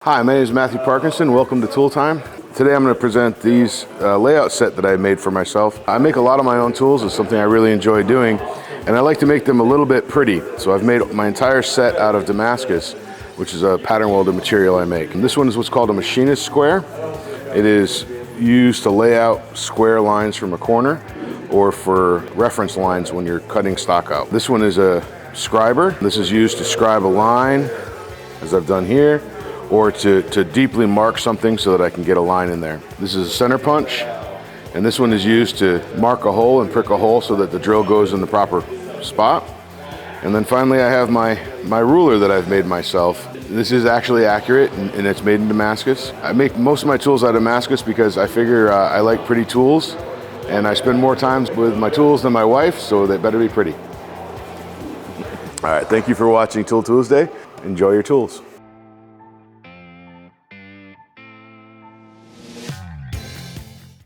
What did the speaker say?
Hi, my name is Matthew Parkinson. Welcome to Tool Time. Today I'm going to present these layout set that I made for myself. I make a lot of my own tools. It's something I really enjoy doing, and I like to make them a little bit pretty. So I've made my entire set out of Damascus, which is a pattern welded material I make. And this one is what's called a machinist square. It is used to lay out square lines from a corner or for reference lines when you're cutting stock out. This one is a scriber. This is used to scribe a line, as I've done here, or to deeply mark something so that I can get a line in there. This is a center punch, and this one is used to mark a hole and prick a hole so that the drill goes in the proper spot. And then finally I have my ruler that I've made myself. This is actually accurate, and it's made in Damascus. I make most of my tools out of Damascus because I figure I like pretty tools, and I spend more time with my tools than my wife, so they better be pretty. All right, thank you for watching Tool Tuesday. Enjoy your tools.